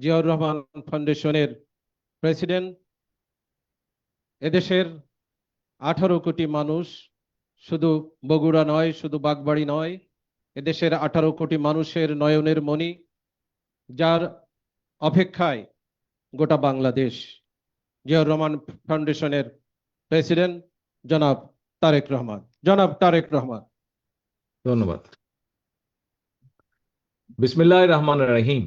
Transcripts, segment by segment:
জিয়াউর রহমান ফাউন্ডেশনের প্রেসিডেন্ট, এদেশের 18 কোটি মানুষ, শুধু বগুড়া নয়, শুধু বাগবাড়ি নয়, এদেশের 18 কোটি মানুষের নয়নের মণি, যার অপেক্ষায় গোটা বাংলাদেশ। জিয়াউর রহমান ফাউন্ডেশনের প্রেসিডেন্ট জনাব তারেক রহমান। ধন্যবাদ। বিসমিল্লাহির রহমানির রহিম।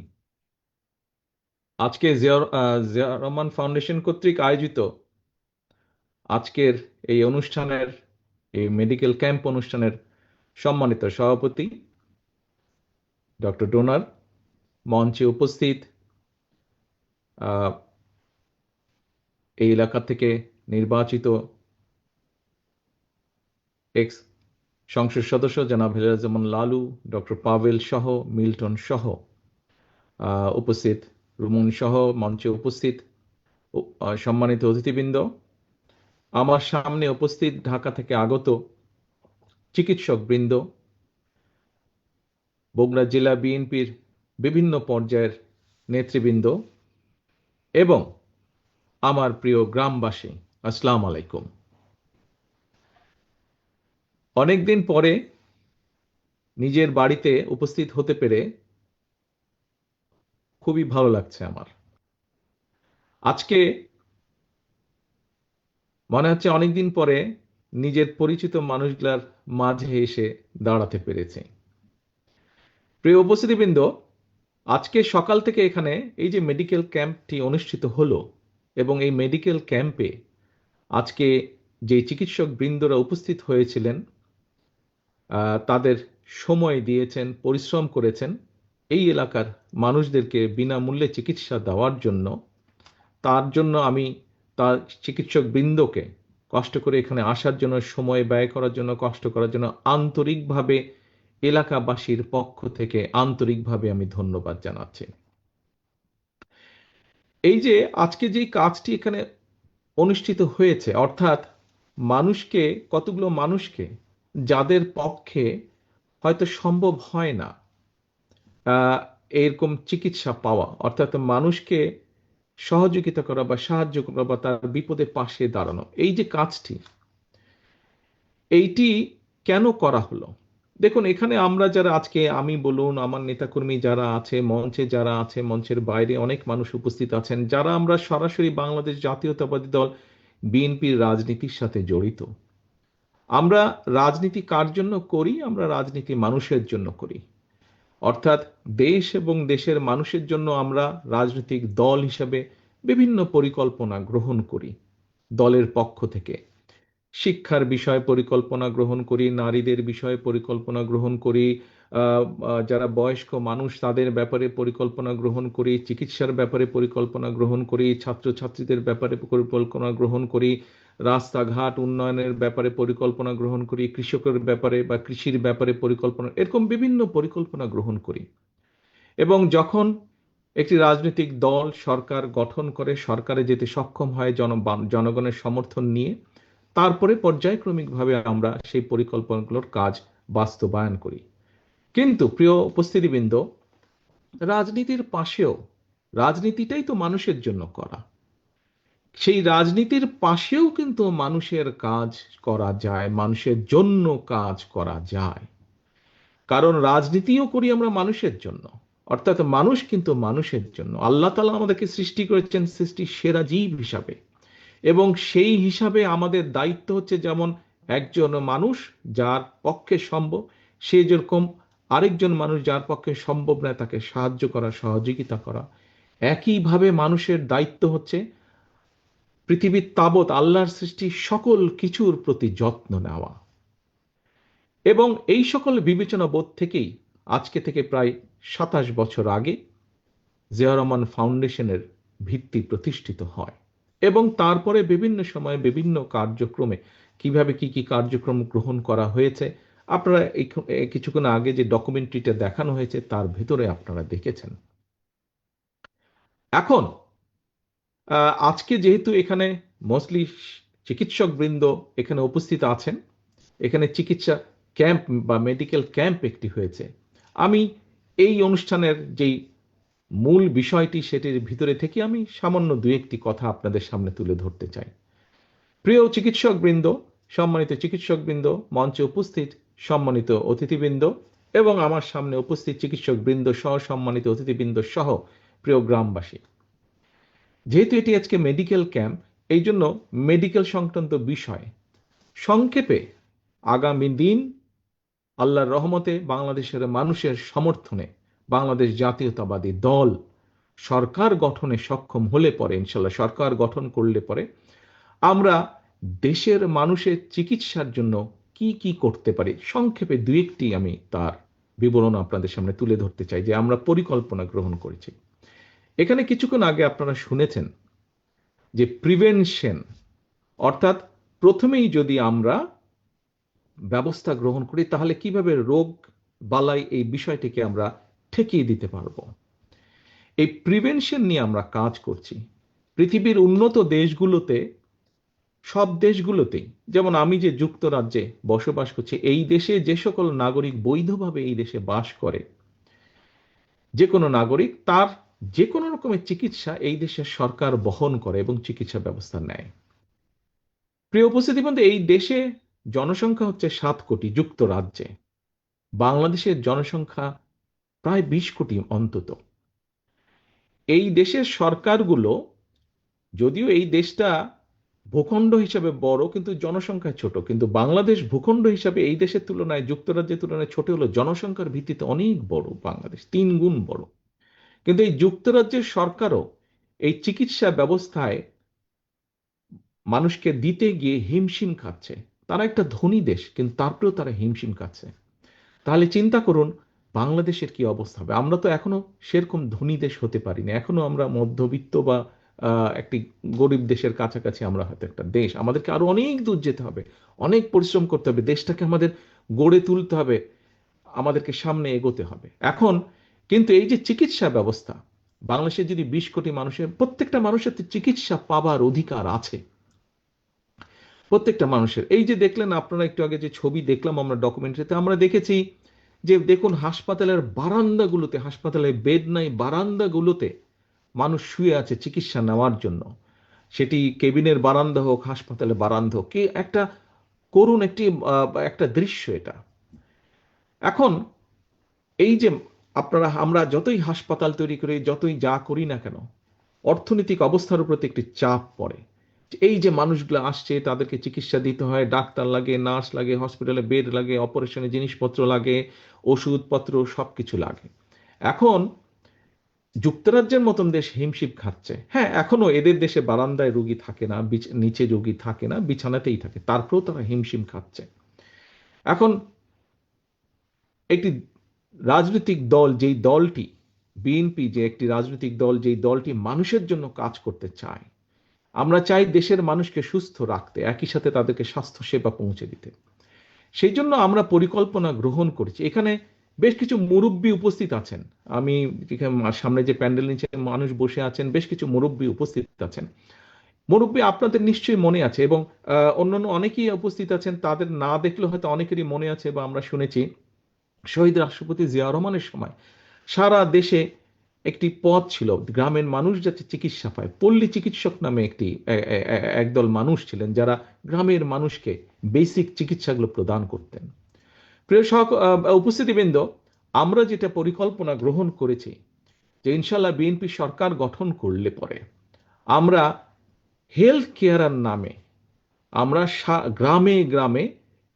আজকে জিয়াউর রহমান ফাউন্ডেশন কর্তৃক আয়োজিত আজকের এই অনুষ্ঠানের, এই মেডিকেল ক্যাম্প অনুষ্ঠানের সম্মানিত সভাপতি ডক্টর ডোনার, মঞ্চে উপস্থিত এই এলাকা থেকে নির্বাচিত এক্স সংসদ সদস্য জনাব হেলালুজ্জামান লালু, ডক্টর পাভেল সহ, মিল্টন সহ উপস্থিত, রুমন সহ মঞ্চে উপস্থিত সম্মানিত অতিথিবৃন্দ, আমার সামনে উপস্থিত ঢাকা থেকে আগত চিকিৎসক বৃন্দ, বগুড়া জেলা বিএনপির বিভিন্ন পর্যায়ের নেতৃবৃন্দ এবং আমার প্রিয় গ্রামবাসী, আসসালামু আলাইকুম। অনেকদিন পরে নিজের বাড়িতে উপস্থিত হতে পেরে খুবই ভালো লাগছে আমার। আজকে মনে হচ্ছে অনেকদিন পরে নিজের পরিচিত মানুষগুলার মাঝে এসে দাঁড়াতে পেরেছে। প্রিয় উপস্থিতিবৃন্দ, আজকে সকাল থেকে এখানে এই যে মেডিকেল ক্যাম্পটি অনুষ্ঠিত হলো এবং এই মেডিকেল ক্যাম্পে আজকে যে চিকিৎসক বৃন্দরা উপস্থিত হয়েছিলেন, তাদের সময় দিয়েছেন, পরিশ্রম করেছেন এই এলাকার মানুষদেরকে বিনামূল্যে চিকিৎসা দেওয়ার জন্য। তার জন্য আমি তার চিকিৎসক বৃন্দকে কষ্ট করে এখানে আসার জন্য, সময় ব্যয় করার জন্য, কষ্ট করার জন্য আন্তরিকভাবে এলাকাবাসীর পক্ষ থেকে আন্তরিকভাবে আমি ধন্যবাদ জানাচ্ছি। এই যে আজকে যে কাজটি এখানে অনুষ্ঠিত হয়েছে, অর্থাৎ মানুষকে, কতগুলো মানুষকে যাদের পক্ষে হয়তো সম্ভব হয় না এরকম চিকিৎসা পাওয়া, অর্থাৎ মানুষকে সহযোগিতা করা বা সাহায্য করা বা তার বিপদে পাশে দাঁড়ানো, এই যে কাজটি, এইটি কেন করা হলো? দেখুন, এখানে আমরা যারা আজকে, আমি বলুন, আমার নেতাকর্মী যারা আছে, মঞ্চে যারা আছে, মঞ্চের বাইরে অনেক মানুষ উপস্থিত আছেন, যারা আমরা সরাসরি বাংলাদেশ জাতীয়তাবাদী দল বিএনপির রাজনীতির সাথে জড়িত। আমরা রাজনীতি কার জন্য করি? আমরা রাজনীতি মানুষের জন্য করি, অর্থাৎ দেশ এবং দেশের মানুষের জন্য আমরা রাজনৈতিক দল হিসাবে বিভিন্ন পরিকল্পনা গ্রহণ করি। দলের পক্ষ থেকে শিক্ষার বিষয়ে পরিকল্পনা গ্রহণ করি, নারীদের বিষয়ে পরিকল্পনা গ্রহণ করি, যারা বয়স্ক মানুষ তাদের ব্যাপারে পরিকল্পনা গ্রহণ করি, চিকিৎসার ব্যাপারে পরিকল্পনা গ্রহণ করি, ছাত্রছাত্রীদের ব্যাপারে পরিকল্পনা গ্রহণ করি, রাস্তাঘাট উন্নয়নের ব্যাপারে পরিকল্পনা গ্রহণ করি, কৃষকের ব্যাপারে বা কৃষির ব্যাপারে পরিকল্পনা, এরকম বিভিন্ন পরিকল্পনা গ্রহণ করি। এবং যখন একটি রাজনৈতিক দল সরকার গঠন করে, সরকারে যেতে সক্ষম হয় জনগণের সমর্থন নিয়ে, তারপরে পর্যায়ক্রমিকভাবে আমরা সেই পরিকল্পনাগুলোর কাজ বাস্তবায়ন করি। কিন্তু প্রিয় উপস্থিতিবৃন্দ, রাজনীতির পাশেও, রাজনীতিটাই তো মানুষের জন্য করা, সেই রাজনীতির পাশেও কিন্তু মানুষের কাজ করা যায়, মানুষের জন্য কাজ করা যায়। কারণ রাজনীতিও করি আমরা মানুষের জন্য, অর্থাৎ মানুষ কিন্তু মানুষের জন্য। আল্লাহ তাআলা আমাদেরকে সৃষ্টি করেছেন সৃষ্টির সেরা জীব হিসাবে, এবং সেই হিসাবে আমাদের দায়িত্ব হচ্ছে, যেমন একজন মানুষ যার পক্ষে সম্ভব, সে যেরকম আরেকজন মানুষ যার পক্ষে সম্ভব নয় তাকে সাহায্য করা, সহযোগিতা করা, একইভাবে মানুষের দায়িত্ব হচ্ছে পৃথিবীর তাবৎ আল্লাহর সৃষ্টি সকল কিছুর প্রতি যত্ন নেওয়া। এবং এই সকল বিবেচনা বোধ থেকেই আজকে থেকে প্রায় 27 বছর আগে জিয়াউর রহমান ফাউন্ডেশনের ভিত্তি প্রতিষ্ঠিত হয়। এবং তারপরে বিভিন্ন সময়ে বিভিন্ন কার্যক্রমে কিভাবে কি কি কার্যক্রম গ্রহণ করা হয়েছে, আপনারা কিছুক্ষণ আগে যে ডকুমেন্টারিটা দেখানো হয়েছে তার ভেতরে আপনারা দেখেছেন। এখন আজকে যেহেতু এখানে মোস্টলি চিকিৎসক বৃন্দ এখানে উপস্থিত আছেন, এখানে চিকিৎসা ক্যাম্প বা মেডিকেল ক্যাম্প একটি হয়েছে, আমি এই অনুষ্ঠানের যেই মূল বিষয়টি সেটির ভিতরে থেকে আমি সামান্য দু একটি কথা আপনাদের সামনে তুলে ধরতে চাই। প্রিয় চিকিৎসকবৃন্দ, সম্মানিত চিকিৎসকবৃন্দ, মঞ্চে উপস্থিত সম্মানিত অতিথিবৃন্দ এবং আমার সামনে উপস্থিত চিকিৎসকবৃন্দ সহ সম্মানিত অতিথিবৃন্দ সহ প্রিয় গ্রামবাসী, যেহেতু এটি আজকে মেডিকেল ক্যাম্প, এই জন্য মেডিকেল সংক্রান্ত বিষয় সংক্ষেপে আগামী দিন আল্লাহর রহমতে বাংলাদেশের মানুষের সমর্থনে বাংলাদেশ জাতীয়তাবাদী দল সরকার গঠনে সক্ষম হলে পরে, ইনশাল্লাহ সরকার গঠন করলে পরে, আমরা দেশের মানুষের চিকিৎসার জন্য কি কি করতে পারি সংক্ষেপে দু একটি আমি তার বিবরণ আপনাদের সামনে তুলে ধরতে চাই যে আমরা পরিকল্পনা গ্রহণ করেছি। এখানে কিছুক্ষণ আগে আপনারা শুনেছেন যে প্রিভেনশন, অর্থাৎ প্রথমেই যদি আমরা ব্যবস্থা গ্রহণ করি তাহলে কিভাবে রোগ বালাই এই বিষয়টিকে আমরা ঠেকিয়ে দিতে পারবো। এই প্রিভেনশন নিয়ে আমরা কাজ করছি। পৃথিবীর উন্নত দেশগুলোতে, সব দেশগুলোতেই, যেমন আমি যে যুক্তরাজ্যে বসবাস করছি, এই দেশে যে সকল নাগরিক বৈধভাবে এই দেশে বাস করে, যে কোনো নাগরিক তার যে কোনো রকমের চিকিৎসা এই দেশের সরকার বহন করে এবং চিকিৎসা ব্যবস্থা নেয়। প্রিয় উপস্থিতি বন্ধু, এই দেশে জনসংখ্যা হচ্ছে 7 কোটি যুক্তরাজ্যে। বাংলাদেশের জনসংখ্যা প্রায় 20 কোটি অন্তত। এই দেশের সরকারগুলো, যদিও এই দেশটা ভূখণ্ড হিসাবে বড় কিন্তু জনসংখ্যায় ছোট, কিন্তু বাংলাদেশ ভূখণ্ড হিসাবে এই দেশের তুলনায়, যুক্তরাজ্যের তুলনায় ছোট হলো, জনসংখ্যার ভিত্তিতে অনেক বড়, বাংলাদেশ 3 গুণ বড়। কিন্তু এই যুক্তরাজ্যের সরকারও এই চিকিৎসা ব্যবস্থায় মানুষকে দিতে গিয়ে হিমশিম খাচ্ছে। তারা একটা ধনী দেশ কিন্তু তারপরেও তারা হিমশিম খাচ্ছে। তাহলে চিন্তা করুন বাংলাদেশের কি অবস্থা হবে। আমরা তো এখনো সেরকম ধনী দেশ হতে পারিনি, এখনো আমরা মধ্যবিত্ত বা একটি গরিব দেশের কাছাকাছি আমরা হয়তো একটা দেশ। আমাদেরকে আরো অনেক দূর যেতে হবে, অনেক পরিশ্রম করতে হবে, দেশটাকে আমাদের গড়ে তুলতে হবে, আমাদেরকে সামনে এগোতে হবে। এখন কিন্তু এই যে চিকিৎসা ব্যবস্থা, বাংলাদেশে যদি 20 কোটি মানুষের, প্রত্যেকটা মানুষের তো চিকিৎসা পাবার অধিকার আছে, প্রত্যেকটা মানুষের। এই যে দেখলেন আপনারা একটু আগে যে ছবি দেখলাম আমরা ডকুমেন্টারিতে, আমরা দেখেছি যে দেখুন হাসপাতালের বারান্দাগুলোতে, হাসপাতালে বেড নাই, বারান্দাগুলোতে মানুষ শুয়ে আছে চিকিৎসা নেওয়ার জন্য। সেটি কেবিনের বারান্দা হোক, হাসপাতালে বারান্দা হোক, কি একটা করুণ একটা দৃশ্য এটা। এখন এই যে আমরা যতই হাসপাতাল তৈরি করি, যতই যা করি না কেন, অর্থনৈতিক অবস্থার উপর একটি চাপ পড়ে। এই যে মানুষগুলো আসছে, তাদেরকে চিকিৎসা দিতে হয়, ডাক্তার লাগে, নার্স লাগে, হসপিটালে বেড লাগে, অপারেশনের জিনিসপত্র লাগে, ওষুধপত্র সবকিছু লাগে। এখন যুক্তরাজ্যের মতন দেশ হিমশিম খাচ্ছে। হ্যাঁ, এখনো এদের দেশে বারান্দায় রোগী থাকে না, নিচে রোগী থাকে না, বিছানাতেই থাকে, তারপরেও তারা হিমশিম খাচ্ছে। এখন একটি রাজনৈতিক দল, যেই দলটি বিএনপি, যে একটি রাজনৈতিক দল, যেই দলটি মানুষের জন্য কাজ করতে চায়, আমরা চাই দেশের মানুষকে সুস্থ রাখতে, একই সাথে তাদেরকে স্বাস্থ্য সেবা পৌঁছে দিতে। সেই জন্য আমরা পরিকল্পনা গ্রহণ করেছি। এখানে বেশ কিছু মুরব্বী উপস্থিত আছেন। আমি সামনে যে প্যান্ডেল নিচে মানুষ বসে আছেন, বেশ কিছু মুরব্বী উপস্থিত আছেন। মুরব্বী আপনাদের নিশ্চয়ই মনে আছে, এবং অন্যান্য অনেকেই উপস্থিত আছেন, তাদের না দেখলে হয়তো অনেকেরই মনে আছে বা আমরা শুনেছি, শহীদ রাষ্ট্রপতি জিয়াউর রহমানের সময় সারা দেশে একটি পথ ছিল, গ্রামের মানুষ যাতে চিকিৎসা পায়। পল্লী চিকিৎসক নামে একদল মানুষ ছিলেন যারা গ্রামের মানুষকে বেসিক চিকিৎসাগুলো প্রদান করতেন। প্রিয় উপস্থিতিবৃন্দ, আমরা যেটা পরিকল্পনা গ্রহণ করেছি যে ইনশাল্লাহ বিএনপি সরকার গঠন করলে পরে আমরা হেলথ কেয়ারের নামে আমরা গ্রামে গ্রামে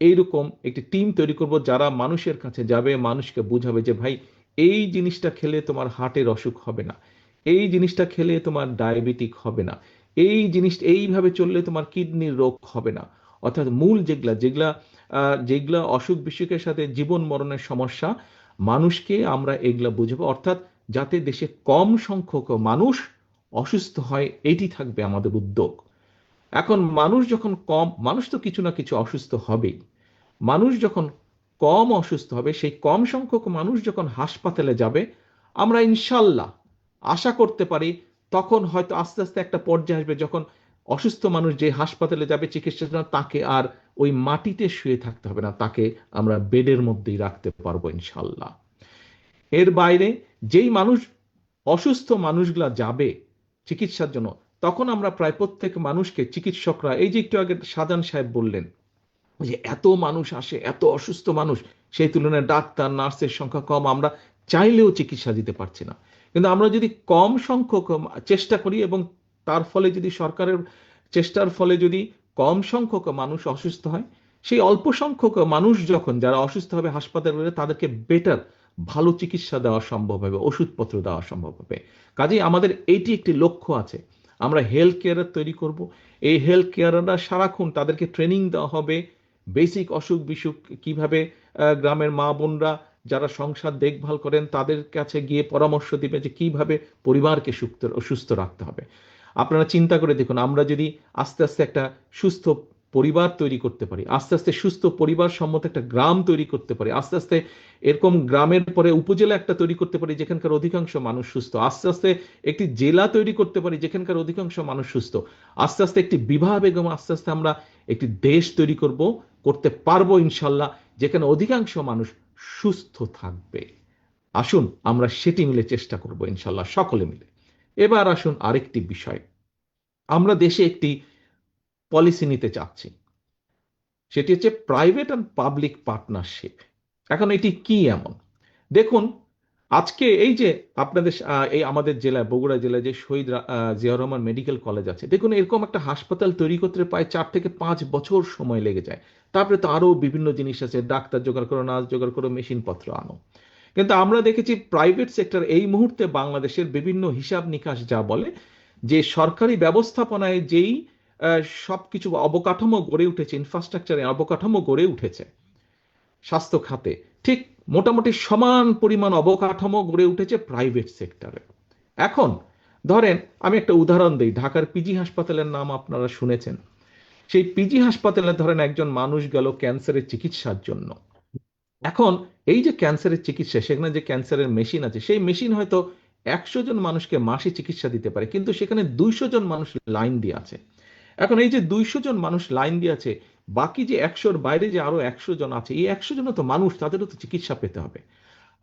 এইরকম একটি টিম তৈরি করব, যারা মানুষের কাছে যাবে, মানুষকে বুঝাবে যে ভাই এই জিনিসটা খেলে তোমার হার্টের অসুখ হবে না, এই জিনিসটা খেলে তোমার ডায়াবেটিক হবে না, এই জিনিসটা এইভাবে চললে তোমার কিডনির রোগ হবে না। অর্থাৎ মূল যেগুলা যেগুলা যেগুলা অসুখ বিসুখের সাথে জীবন মরণের সমস্যা, মানুষকে আমরা এগুলা বুঝাবো, অর্থাৎ যাতে দেশে কম সংখ্যক মানুষ অসুস্থ হয়, এটি থাকবে আমাদের উদ্যোগ। এখন মানুষ তো কিছু না কিছু অসুস্থ হবেই। মানুষ যখন কম অসুস্থ হবে, সেই কম সংখ্যক মানুষ যখন হাসপাতালে যাবে, আমরা ইনশাল্লাহ আশা করতে পারি তখন হয়তো আস্তে আস্তে একটা পর্যায়ে আসবে যখন অসুস্থ মানুষ যে হাসপাতালে যাবে চিকিৎসার জন্য, তাকে আর ওই মাটিতে শুয়ে থাকতে হবে না, তাকে আমরা বেডের মধ্যেই রাখতে পারবো ইনশাল্লাহ। এর বাইরে যেই মানুষ অসুস্থ মানুষগুলা যাবে চিকিৎসার জন্য, তখন আমরা প্রায় প্রত্যেক মানুষকে চিকিৎসকরা, এই যে একটু আগে শাহজাহান সাহেব বললেন যে এত মানুষ আসে, এত অসুস্থ মানুষ, সেই তুলনায় ডাক্তার নার্সের সংখ্যা কম, আমরা চাইলেও চিকিৎসা দিতে পারছি না। কিন্তু আমরা যদি কম সংখ্যক চেষ্টা করি এবং তার ফলে যদি সরকারের চেষ্টার ফলে যদি কম সংখ্যক মানুষ অসুস্থ হয়, সেই অল্প সংখ্যক মানুষ যখন যারা অসুস্থ হবে হাসপাতালে, তাদেরকে বেটার ভালো চিকিৎসা দেওয়া সম্ভব হবে, ওষুধপত্র দেওয়া সম্ভব হবে। কাজেই আমাদের এইটি একটি লক্ষ্য আছে, আমরা হেলথ কেয়ার তৈরি করব। এই হেলথ কেয়াররা সারাক্ষণ তাদেরকে ট্রেনিং দেওয়া হবে বেসিক অসুখ বিসুখ কিভাবে, গ্রামের মা বোনরা যারা সংসার দেখভাল করেন তাদের কাছে গিয়ে পরামর্শ দিবে যে কিভাবে পরিবারকে সুস্থ রাখতে হবে। আপনারা চিন্তা করে দেখুন, আমরা যদি আস্তে আস্তে একটা সুস্থ পরিবার তৈরি করতে পারি, আস্তে আস্তে সুস্থ পরিবার সম্মত একটা গ্রাম তৈরি করতে পারি, আস্তে আস্তে এরকম গ্রামের পরে উপজেলা একটা তৈরি করতে পারি যেখানকার অধিকাংশ মানুষ সুস্থ, আস্তে আস্তে একটি জেলা তৈরি করতে পারি যেখানকার অধিকাংশ মানুষ সুস্থ, আস্তে আস্তে একটি বিবাহ বেগম, আস্তে আস্তে আমরা একটি দেশ তৈরি করতে পারবো ইনশাল্লাহ, যেখানে অধিকাংশ মানুষ সুস্থ থাকবে। আসুন আমরা সেটি মিলে চেষ্টা করব ইনশাল্লাহ, সকলে মিলে। এবার আসুন আরেকটি বিষয়, আমরা দেশে একটি পলিসি নিতে চাচ্ছি, সেটি হচ্ছে প্রাইভেট অ্যান্ড পাবলিক পার্টনারশিপ। এখন এটি কি এমন, দেখুন আজকে এই যে আপনাদের এই আমাদের জেলায়, বগুড়া জেলায় যে শহীদ জিয়াউর রহমান মেডিকেল কলেজ আছে, দেখুন এরকম একটা হাসপাতাল তৈরি করতে প্রায় 4 থেকে 5 বছর সময় লেগে যায়। তারপরে তো আরো বিভিন্ন জিনিস আছে, ডাক্তার জোগাড় করো, নার্স জোগাড় করো, মেশিনপত্র আনো। কিন্তু আমরা দেখেছি প্রাইভেট সেক্টর এই মুহূর্তে বাংলাদেশের বিভিন্ন হিসাব নিকাশ যা বলে যে সরকারি ব্যবস্থাপনায় যেই সবকিছু অবকাঠামো গড়ে উঠেছে, ইনফ্রাস্ট্রাকচারে অবকাঠামো গড়ে উঠেছে স্বাস্থ্য খাতে, ঠিক মোটামুটি সমান পরিমাণ অবকাঠামো গড়ে উঠেছে প্রাইভেট সেক্টরে। এখন ধরেন আমি একটা উদাহরণ দিই, ঢাকার পিজি হাসপাতালের নাম আপনারা শুনেছেন। সেই পিজি হাসপাতালে ধরেন একজন মানুষ গেল ক্যান্সারের চিকিৎসার জন্য। এখন এই যে ক্যান্সারের চিকিৎসা, সেখানে যে ক্যান্সারের মেশিন আছে, সেই মেশিন হয়তো 100 জন মানুষকে মাসে চিকিৎসা দিতে পারে, কিন্তু সেখানে 200 জন মানুষ লাইন দিয়ে আছে। এখন এই যে 200 জন মানুষ লাইন দিয়ে আছে, বাকি যে 100-র বাইরে যে আরো 100 জন আছে, এই 100 জন তো মানুষ, তাদেরও তো চিকিৎসা পেতে হবে।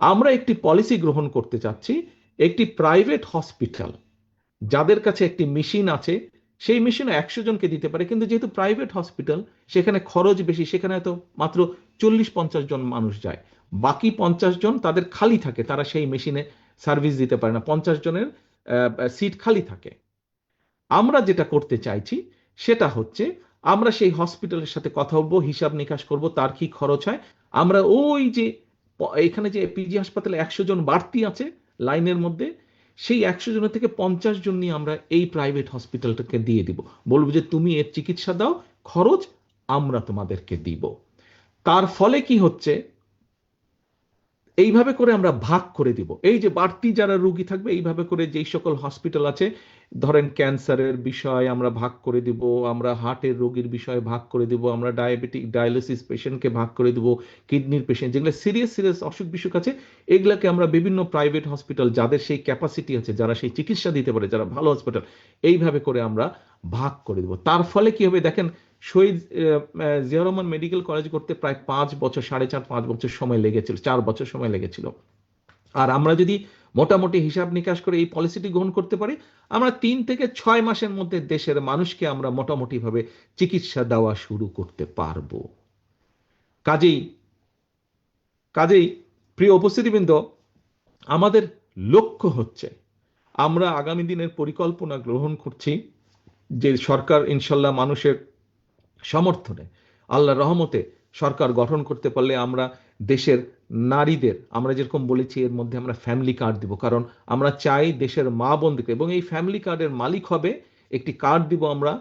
আমরা একটি পলিসি গ্রহণ করতে চাচ্ছি, একটি প্রাইভেট হসপিটাল যাদের কাছে একটি মেশিন আছে, সেই মেশিনও 100 জনকে দিতে পারে, কিন্তু যেহেতু প্রাইভেট হসপিটাল সেখানে খরচ বেশি, সেখানে হয়তো মাত্র 40-50 জন মানুষ যায়, বাকি 50 জন তাদের খালি থাকে, তারা সেই মেশিনে সার্ভিস দিতে পারে না, 50 জনের সিট খালি থাকে। আমরা যেটা করতে চাইছি সেটা হচ্ছে, আমরা সেই হসপিটালের সাথে কথা বলবো, হিসাব নিকাশ করব তার কি খরচ হয়। আমরা ওই যে এখানে যে পিজি হাসপাতালে 100 জন বাড়তি আছে লাইনের মধ্যে, সেই 100 জনের থেকে 50 জন নিয়ে আমরা এই প্রাইভেট হসপিটালটাকে দিয়ে দিব, বলবো যে তুমি এর চিকিৎসা দাও, খরচ আমরা তোমাদেরকে দিব। তার ফলে কি হচ্ছে, এইভাবে করে আমরা ভাগ করে দিব, এই যে বাড়তি যারা রোগী থাকবে, এইভাবে করে যেই সকল হসপিটাল আছে, ধরেন ক্যান্সারের বিষয় আমরা ভাগ করে দিব, আমরা হার্টের রোগীর বিষয়ে ভাগ করে দিব, আমরা ডায়াবেটিক ডায়ালিসিস পেশেন্টকে ভাগ করে দিব, কিডনির পেশেন্ট, যেগুলো সিরিয়াস সিরিয়াস অসুখ বিসুখ আছে, এগুলাকে আমরা বিভিন্ন প্রাইভেট হসপিটাল যাদের সেই ক্যাপাসিটি আছে, যারা সেই চিকিৎসা দিতে পারে, যারা ভালো হসপিটাল, এইভাবে করে আমরা ভাগ করে দিব। তার ফলে কি হবে দেখেন, শহীদ জিয়াউর রহমান মেডিকেল কলেজ করতে প্রায় 5 বছর, 4.5-5 বছর সময় লেগেছিল, 4 বছর সময় লেগেছিল। আর আমরা যদি মোটামুটি হিসাব নিকাশ করে এই পলিসিটি গ্রহণ করতে পারি, আমরা 3 থেকে 6 মাসের মধ্যে দেশের মানুষকে আমরা মোটামুটি ভাবে চিকিৎসা দেওয়া শুরু করতে পারবো। কাজেই কাজেই প্রিয় উপস্থিতিবৃন্দ, আমাদের লক্ষ্য হচ্ছে, আমরা আগামী দিনের পরিকল্পনা গ্রহণ করছি যে সরকার ইনশাল্লাহ মানুষের সমর্থনে, আল্লাহর রহমতে সরকার গঠন করতে পারলে আমরা দেশের নারীদের, আমরা যেরকম বলেছি এর মধ্যে আমরা ফ্যামিলি কার্ড দিব, কারণ আমরা চাই দেশের মা বোনদেরকে, এবং এই ফ্যামিলি কার্ডের মালিক হবে, একটি কার্ড দিব আমরা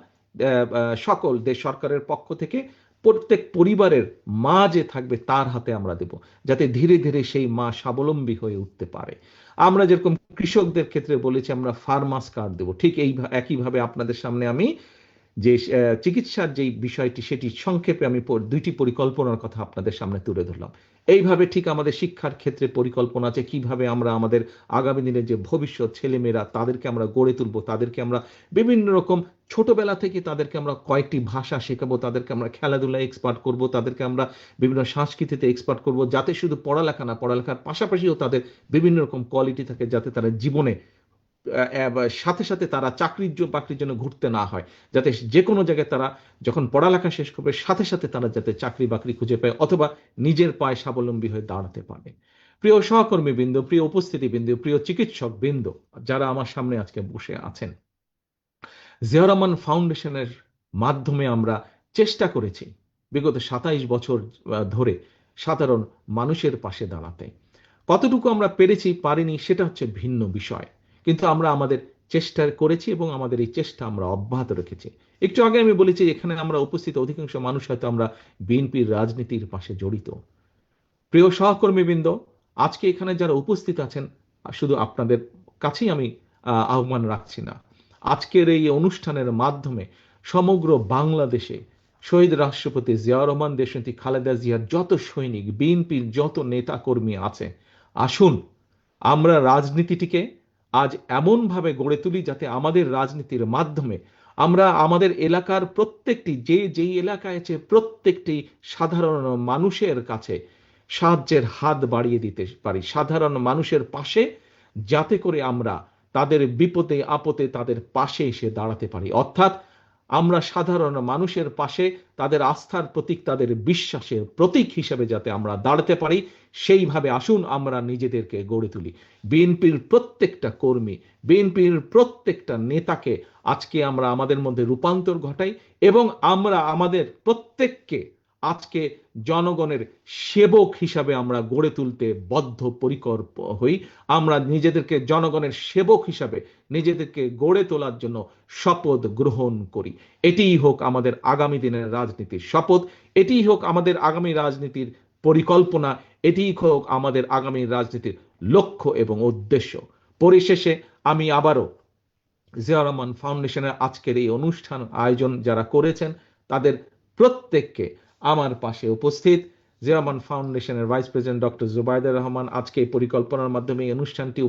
সকল দেশ সরকারের পক্ষ থেকে, প্রত্যেক পরিবারের মা যে থাকবে তার হাতে আমরা দেব, যাতে ধীরে ধীরে সেই মা স্বাবলম্বী হয়ে উঠতে পারে। আমরা যেরকম কৃষকদের ক্ষেত্রে বলেছি আমরা ফার্মার্স কার্ড দেব, ঠিক এই একইভাবে আপনাদের সামনে আমি যে চিকিৎসার যে বিষয়টি সেটি সংক্ষেপে আমি দুইটি পরিকল্পনার কথা আপনাদের সামনে তুলে ধরলাম। এইভাবে ঠিক আমাদের শিক্ষার ক্ষেত্রে পরিকল্পনা আছে, কিভাবে আমরা আমাদের আগামী দিনের যে ভবিষ্যৎ ছেলেমেয়েরা তাদেরকে আমরা গড়ে তুলবো, তাদেরকে আমরা বিভিন্ন রকম ছোটবেলা থেকে তাদেরকে আমরা কয়েকটি ভাষা শেখাবো, তাদেরকে আমরা খেলাধুলায় এক্সপার্ট করব, তাদেরকে আমরা বিভিন্ন সংস্কৃতিতে এক্সপার্ট করব, যাতে শুধু পড়ালেখা না, পড়ালেখার পাশাপাশিও তাদের বিভিন্ন রকম কোয়ালিটি থাকে, যাতে তারা জীবনে সাথে সাথে তারা বাকরির জন্য ঘুরতে না হয়, যাতে যে কোনো জায়গায় তারা যখন পড়ালেখা শেষ করবে সাথে সাথে তারা যাতে চাকরি বাকরি খুঁজে পায় অথবা নিজের পায়ে স্বাবলম্বী হয়ে দাঁড়াতে পারে। প্রিয় সহকর্মী বৃন্দ, প্রিয় উপস্থিতি বৃন্দ, প্রিয় চিকিৎসক বৃন্দ যারা আমার সামনে আজকে বসে আছেন, জিয়া রহমান ফাউন্ডেশনের মাধ্যমে আমরা চেষ্টা করেছি বিগত 27 বছর ধরে সাধারণ মানুষের পাশে দাঁড়াতে। কতটুকু আমরা পেরেছি পারিনি সেটা হচ্ছে ভিন্ন বিষয়, কিন্তু আমরা আমাদের চেষ্টা করেছি এবং আমাদের এই চেষ্টা আমরা অব্যাহত রেখেছি। একটু আগে আমি বলেছি এখানে আমরা উপস্থিত অধিকাংশ মানুষ হয়তো আমরা বিএনপির রাজনীতির পাশে জড়িত। প্রিয় সহকর্মীবৃন্দ, আজকে এখানে যারা উপস্থিত আছেন শুধু আপনাদের কাছেই আমি আহ্বান রাখছি না, আজকের এই অনুষ্ঠানের মাধ্যমে সমগ্র বাংলাদেশে শহীদ রাষ্ট্রপতি জিয়াউর রহমান, দেশনেত্রী খালেদা জিয়ার যত সৈনিক, বিএনপির যত নেতা কর্মী আছে, আসুন আমরা রাজনীতিটিকে আজ এমনভাবে গড়ে তুলি যাতে আমাদের রাজনীতির মাধ্যমে আমরা আমাদের এলাকার প্রত্যেকটি যেই এলাকায় আছে প্রত্যেকটি সাধারণ মানুষের কাছে সাহায্যের হাত বাড়িয়ে দিতে পারি, সাধারণ মানুষের পাশে, যাতে করে আমরা তাদের বিপদে আপদে তাদের পাশে এসে দাঁড়াতে পারি। অর্থাৎ আমরা সাধারণ মানুষের পাশে তাদের আস্থার প্রতীক, তাদের বিশ্বাসের প্রতীক হিসেবে যাতে আমরা দাঁড়াতে পারি, সেইভাবে আসুন আমরা নিজেদেরকে গড়ে তুলি। বিএনপির প্রত্যেকটা কর্মী, বিএনপির প্রত্যেকটা নেতাকে আজকে আমরা আমাদের মধ্যে রূপান্তর ঘটাই এবং আমরা আমাদের প্রত্যেককে আজকে জনগণের সেবক হিসাবে আমরা গড়ে তুলতে বদ্ধপরিকর হই। আমরা নিজেদেরকে জনগণের সেবক হিসাবে নিজেদেরকে গড়ে তোলার জন্য শপথ গ্রহণ করি। এটিই হোক আমাদের আগামী দিনের রাজনীতির শপথ, এটিই হোক আমাদের আগামী রাজনীতির পরিকল্পনা, এটিই হোক আমাদের আগামী রাজনীতির লক্ষ্য এবং উদ্দেশ্য। পরিশেষে আমি আবারও জিয়া রহমান ফাউন্ডেশনের আজকের এই অনুষ্ঠান আয়োজন যারা করেছেন তাদের প্রত্যেককে আমার পাশে উপস্থিত জিয়া রহমান ফাউন্ডেশনের vice president doctor Zubaidur Rahman আজকে এই পরিকল্পনার মাধ্যমে এই অনুষ্ঠানটি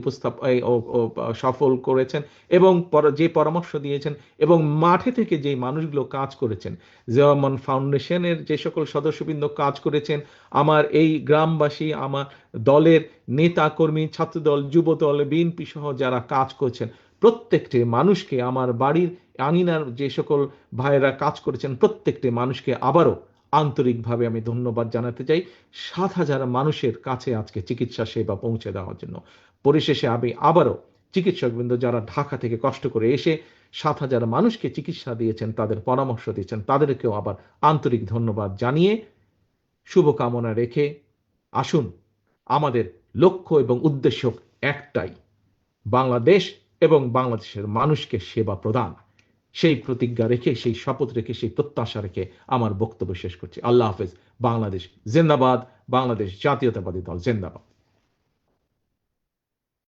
সফল করেছেন এবং যে পরামর্শ দিয়েছেন এবং মাঠে থেকে যে মানুষগুলো কাজ করেছেন, জিয়া রহমান ফাউন্ডেশনের যে সকল সদস্যবৃন্দ কাজ করেছেন, আমার এই গ্রামবাসী, আমার দলের নেতা কর্মী, ছাত্রদল, যুবদল, বিএনপি সহ যারা কাজ করছেন, প্রত্যেকটি মানুষকে, আমার বাড়ির আঙিনার যে সকল ভাইয়েরা কাজ করেছেন প্রত্যেকটি মানুষকে আবারও আন্তরিকভাবে আমি ধন্যবাদ জানাতে চাই 7,000 মানুষের কাছে আজকে চিকিৎসা সেবা পৌঁছে দেওয়ার জন্য। পরিশেষে আমি আবারও চিকিৎসকবৃন্দ যারা ঢাকা থেকে কষ্ট করে এসে 7,000 মানুষকে চিকিৎসা দিয়েছেন, তাদের পরামর্শ দিয়েছেন, তাদেরকেও আবার আন্তরিক ধন্যবাদ জানিয়ে শুভকামনা রেখে আসুন আমাদের লক্ষ্য এবং উদ্দেশ্য একটাই, বাংলাদেশ এবং বাংলাদেশের মানুষকে সেবা প্রদান। সেই প্রতিজ্ঞা রেখে, সেই শপথ রেখে, সেই প্রত্যাশা রেখে আমার বক্তব্য শেষ করছি। আল্লাহ হাফেজ। বাংলাদেশ জিন্দাবাদ, বাংলাদেশ জাতীয়তাবাদী দল জিন্দাবাদ।